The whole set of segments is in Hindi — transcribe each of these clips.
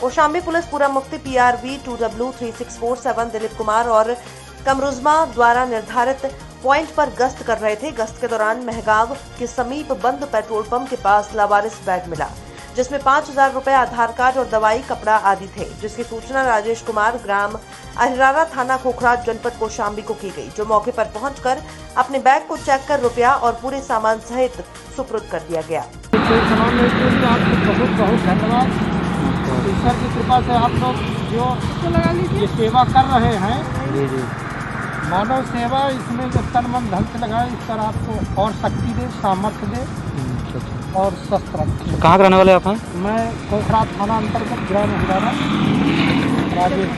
कौशाम्बी पुलिस पूरा मुफ्ती PRV 2W3647 दिलीप कुमार और कमरुजमा द्वारा निर्धारित पॉइंट पर गश्त कर रहे थे। गश्त के दौरान महगांव के समीप बंद पेट्रोल पंप के पास लावारिस बैग मिला, जिसमें 5,000 रुपए, आधार कार्ड और दवाई, कपड़ा आदि थे, जिसकी सूचना राजेश कुमार, ग्राम अहिरारा, थाना खोखरा, जनपद कौशाम्बी को की गई, जो मौके पर पहुंचकर अपने बैग को चेक कर रुपया और पूरे सामान सहित सुपुर्द कर दिया गया। बहुत बहुत धन्यवाद। ईश्वर की कृपा से आप लोग जो ये सेवा कर रहे हैं, मानव सेवा, इसमें जो तन मन धन से लगाए, इस पर आपको और शक्ति दे, सामर्थ्य दे और स्वस्थ रखें। कहाँ के रहने वाले आप हैं? मैं खोखरा थाना अंतर्गत ग्राम अहिरारा राजेश।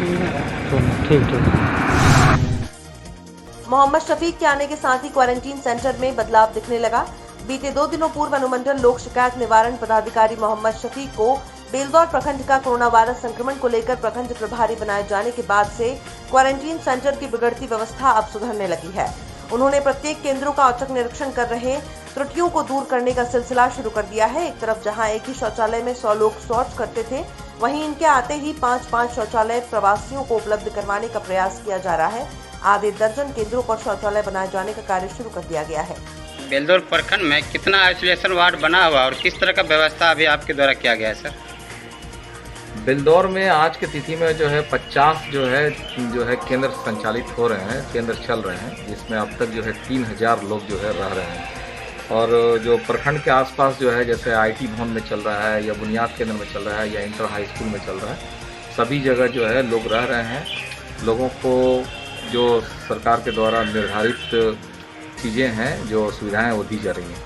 ठीक। मोहम्मद शफीक के आने के साथ ही क्वारंटीन सेंटर में बदलाव दिखने लगा। बीते 2 दिनों पूर्व अनुमंडल लोक शिकायत निवारण पदाधिकारी मोहम्मद शफीक को बेलदौर प्रखंड का कोरोना वायरस संक्रमण को लेकर प्रखंड प्रभारी बनाए जाने के बाद से क्वारंटीन सेंटर की बिगड़ती व्यवस्था अब सुधरने लगी है। उन्होंने प्रत्येक केंद्रों का औचक निरीक्षण कर रहे त्रुटियों को दूर करने का सिलसिला शुरू कर दिया है। एक तरफ जहां एक ही शौचालय में 100 लोग शौच करते थे, वहीं इनके आते ही 5-5 शौचालय प्रवासियों को उपलब्ध करवाने का प्रयास किया जा रहा है। आधे दर्जन केंद्रों पर शौचालय बनाए जाने का कार्य शुरू कर दिया गया है। बेलदौर प्रखंड में कितना आइसोलेशन वार्ड बना हुआ और किस तरह का व्यवस्था अभी आपके द्वारा किया गया है सर? बेलदौर में आज की तिथि में जो है 50 जो है केंद्र संचालित हो रहे हैं, केंद्र चल रहे हैं, जिसमें अब तक जो है 3,000 लोग जो है रह रहे हैं। और जो प्रखंड के आसपास जो है, जैसे IT भवन में चल रहा है या बुनियाद केंद्र में चल रहा है या इंटर हाई स्कूल में चल रहा है, सभी जगह जो है लोग रह रहे हैं। लोगों को जो सरकार के द्वारा निर्धारित चीज़ें हैं, जो सुविधाएं वो दी जा रही हैं।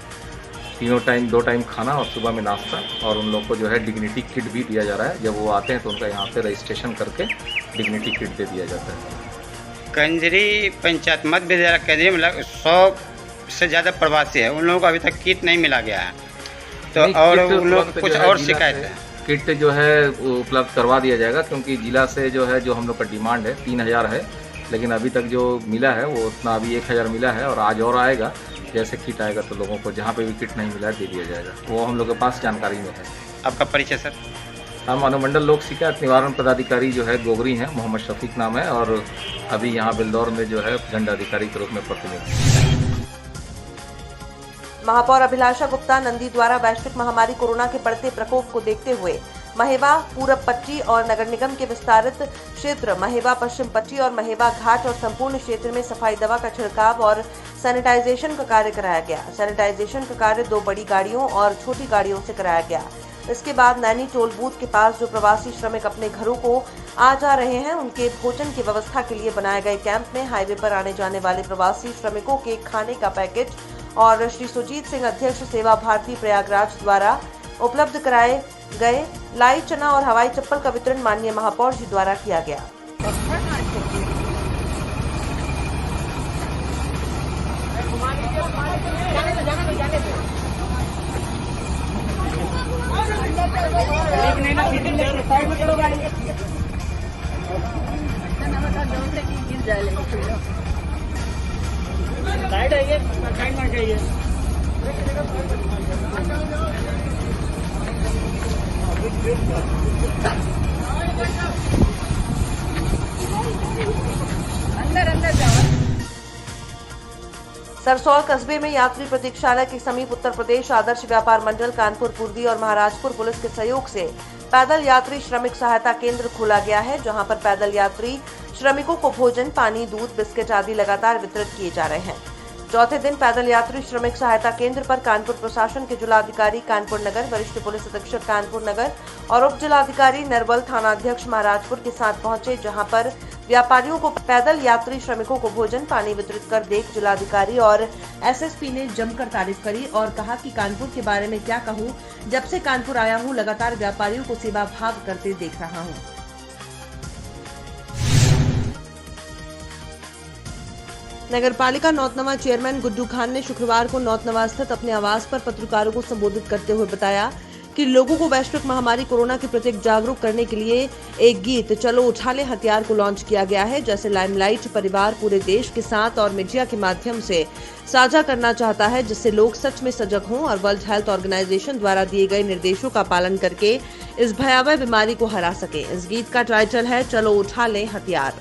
2 टाइम खाना और सुबह में नाश्ता, और उन लोग को जो है डिग्निटी किट भी दिया जा रहा है। जब वो आते हैं तो उनका यहाँ पे रजिस्ट्रेशन करके डिग्निटी किट दे दिया जाता है। कंजरी पंचायत मध्य विद्यालय केंद्रीय में 100 से ज़्यादा प्रवासी है, उन लोगों को अभी तक किट नहीं मिला गया है, तो और उन लोग कुछ और शिकायत है। किट जो है उपलब्ध करवा दिया जाएगा, क्योंकि जिला से जो है, जो हम लोग का डिमांड है 3,000 है, लेकिन अभी तक जो मिला है वो उतना अभी 1,000 मिला है, और आज और आएगा। जैसे किट आएगा तो लोगों को जहाँ पे भी किट नहीं मिला दे दिया जाएगा। वो हम लोग के पास जानकारी में है। आपका परिचय सर? हम अनुमंडल लोक शिकायत निवारण पदाधिकारी जो है गोगरी हैं, मोहम्मद शफीक नाम है, और अभी यहाँ बेलदौर में जो है दंडाधिकारी के रूप में प्रतिनियुक्त। महापौर अभिलाषा गुप्ता नंदी द्वारा वैश्विक महामारी कोरोना के बढ़ते प्रकोप को देखते हुए महेवा पूरब पट्टी और नगर निगम के विस्तारित क्षेत्र महेवा पश्चिम पट्टी और महेवा घाट और संपूर्ण क्षेत्र में सफाई दवा का छिड़काव और सैनिटाइजेशन का कार्य कराया गया। सैनिटाइजेशन का कार्य 2 बड़ी गाड़ियों और छोटी गाड़ियों से कराया गया। इसके बाद नैनी टोल बूथ के पास जो प्रवासी श्रमिक अपने घरों को आ जा रहे हैं, उनके भोजन की व्यवस्था के लिए बनाए गए कैंप में हाईवे पर आने जाने वाले प्रवासी श्रमिकों के खाने का पैकेट और श्री सुजीत सिंह अध्यक्ष सेवा भारती प्रयागराज द्वारा उपलब्ध कराए गए लाई चना और हवाई चप्पल का वितरण माननीय महापौर जी द्वारा किया गया। सरसौल कस्बे में यात्री प्रतीक्षालय के समीप उत्तर प्रदेश आदर्श व्यापार मंडल कानपुर पूर्वी और महाराजपुर पुलिस के सहयोग से पैदल यात्री श्रमिक सहायता केंद्र खोला गया है, जहां पर पैदल यात्री श्रमिकों को भोजन, पानी, दूध, बिस्किट आदि लगातार वितरित किए जा रहे हैं। चौथे दिन पैदल यात्री श्रमिक सहायता केंद्र पर कानपुर प्रशासन के जिलाधिकारी कानपुर नगर, वरिष्ठ पुलिस अधीक्षक कानपुर नगर और उप जिलाधिकारी नरवल, थानाध्यक्ष महाराजपुर के साथ पहुंचे, जहां पर व्यापारियों को पैदल यात्री श्रमिकों को भोजन, पानी वितरित कर देख जिलाधिकारी और SSP ने जमकर तारीफ करी और कहा कि कानपुर के बारे में क्या कहूं, जब से कानपुर आया हूं लगातार व्यापारियों को सेवा भाव करते देख रहा हूं। नगरपालिका नौतनवा चेयरमैन गुड्डू खान ने शुक्रवार को नौतनवा स्थित अपने आवास पर पत्रकारों को संबोधित करते हुए बताया कि लोगों को वैश्विक महामारी कोरोना के प्रति जागरूक करने के लिए एक गीत चलो उठा ले हथियार को लॉन्च किया गया है। जैसे लाइमलाइट परिवार पूरे देश के साथ और मीडिया के माध्यम से साझा करना चाहता है, जिससे लोग सच में सजग हों और वर्ल्ड हेल्थ ऑर्गेनाइजेशन द्वारा दिए गए निर्देशों का पालन करके इस भयावह बीमारी को हरा सके। इस गीत का टाइटल है चलो उठा ले हथियार,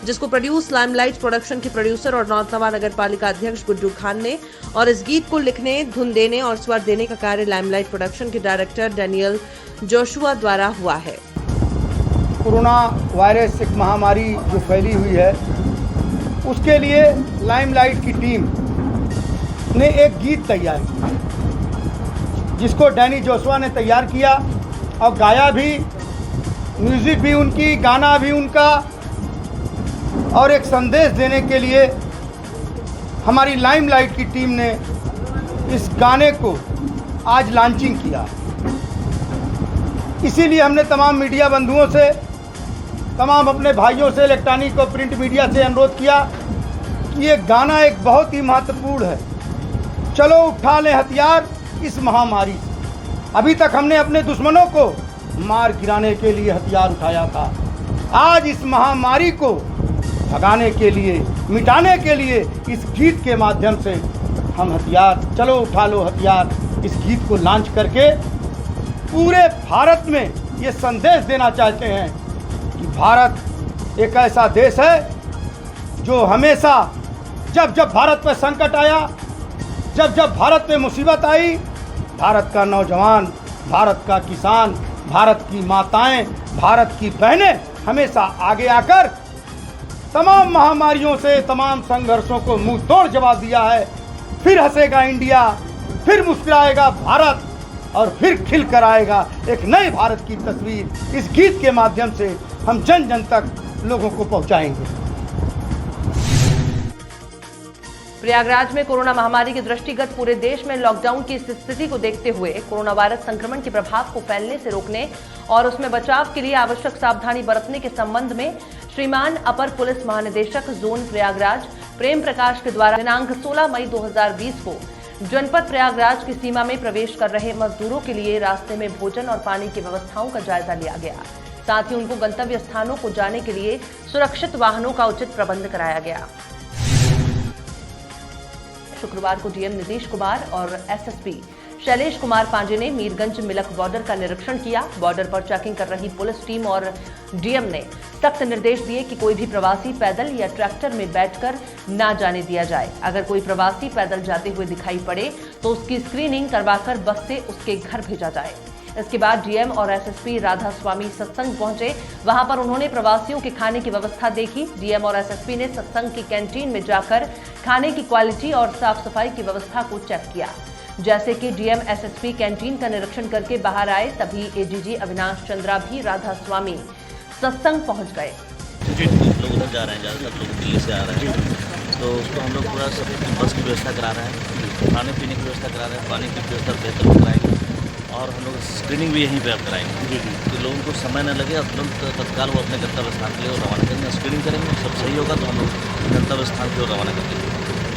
जिसको प्रोड्यूस लाइमलाइट प्रोडक्शन के प्रोड्यूसर और नौतनवा नगर पालिका अध्यक्ष गुड्डू खान ने, और इस गीत को लिखने, धुन देने और स्वर देने का कार्य लाइमलाइट प्रोडक्शन के डायरेक्टर डैनियल जोशुआ द्वारा हुआ है। कोरोना वायरस एक महामारी जो फैली हुई है, उसके लिए लाइमलाइट की टीम ने एक गीत तैयार किया, जिसको डैनी जोशुआ ने तैयार किया और गाया भी, म्यूजिक भी उनकी, गाना भी उनका, और एक संदेश देने के लिए हमारी लाइमलाइट की टीम ने इस गाने को आज लॉन्चिंग किया। इसीलिए हमने तमाम मीडिया बंधुओं से, तमाम अपने भाइयों से, इलेक्ट्रॉनिक और प्रिंट मीडिया से अनुरोध किया कि ये गाना एक बहुत ही महत्वपूर्ण है। चलो उठा लें हथियार इस महामारी से। अभी तक हमने अपने दुश्मनों को मार गिराने के लिए हथियार उठाया था, आज इस महामारी को भगाने के लिए, मिटाने के लिए इस गीत के माध्यम से हम हथियार, चलो उठा लो हथियार, इस गीत को लॉन्च करके पूरे भारत में ये संदेश देना चाहते हैं कि भारत एक ऐसा देश है जो हमेशा जब जब भारत पर संकट आया, जब जब भारत पे मुसीबत आई, भारत का नौजवान, भारत का किसान, भारत की माताएं, भारत की बहनें हमेशा आगे आकर तमाम महामारियों से, तमाम संघर्षों को मुंह तोड़ जवाब दिया है। फिर हंसेगा इंडिया, फिर मुस्कुराएगा भारत और फिर खिल कर आएगा एक नए भारत की तस्वीर। इस गीत के माध्यम से हम जन जन तक लोगों को पहुंचाएंगे। प्रयागराज में कोरोना महामारी के दृष्टिगत पूरे देश में लॉकडाउन की इस स्थिति को देखते हुए कोरोना वायरस संक्रमण के प्रभाव को फैलने से रोकने और उसमें बचाव के लिए आवश्यक सावधानी बरतने के संबंध में श्रीमान अपर पुलिस महानिदेशक जोन प्रयागराज प्रेम प्रकाश के द्वारा दिनांक 16 मई 2020 को जनपद प्रयागराज की सीमा में प्रवेश कर रहे मजदूरों के लिए रास्ते में भोजन और पानी की व्यवस्थाओं का जायजा लिया गया। साथ ही उनको गंतव्य स्थानों को जाने के लिए सुरक्षित वाहनों का उचित प्रबंध कराया गया। शुक्रवार को डीएम नीतीश कुमार और एसएसपी शैलेश कुमार पांडे ने मीरगंज मिलक बॉर्डर का निरीक्षण किया। बॉर्डर पर चेकिंग कर रही पुलिस टीम और डीएम ने सख्त निर्देश दिए कि कोई भी प्रवासी पैदल या ट्रैक्टर में बैठकर ना जाने दिया जाए। अगर कोई प्रवासी पैदल जाते हुए दिखाई पड़े तो उसकी स्क्रीनिंग करवाकर बस से उसके घर भेजा जाए। इसके बाद डीएम और एसएसपी राधा स्वामी सत्संग पहुंचे। वहां पर उन्होंने प्रवासियों के खाने की व्यवस्था देखी। डीएम और एसएसपी ने सत्संग की कैंटीन में जाकर खाने की क्वालिटी और साफ सफाई की व्यवस्था को चेक किया। जैसे कि डीएम एसएसपी कैंटीन का निरीक्षण करके बाहर आए, तभी एडीजी अविनाश चंद्रा भी राधा स्वामी सत्संग पहुंच गए। लोग उधर जा रहे हैं, ज़्यादातर लोग दिल्ली से आ रहे हैं, तो उसको हम लोग पूरा सब बस की व्यवस्था करा रहे हैं, खाने पीने की व्यवस्था करा रहे हैं, पानी की व्यवस्था बेहतर कराएंगे और हम लोग स्क्रीनिंग भी यहीं पर कराएंगे कि लोगों को समय न लगे और तुरंत तत्काल वो अपने गंतव्य स्थान के लिए रवाना करेंगे। स्क्रीनिंग करेंगे, सब सही होगा तो हम लोग गंतव्य स्थान की ओर रवाना कर देंगे।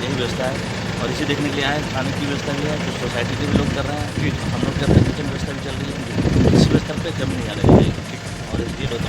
यही व्यवस्था है और इसे देखने के लिए आए। खाने की व्यवस्था भी है, जो सोसाइटी के भी लोग कर रहे हैं, हम लोग के अपने किचन व्यवस्था भी चल रही है। इस व्यवस्था पर कमी नहीं आने चाहिए और इसलिए लोग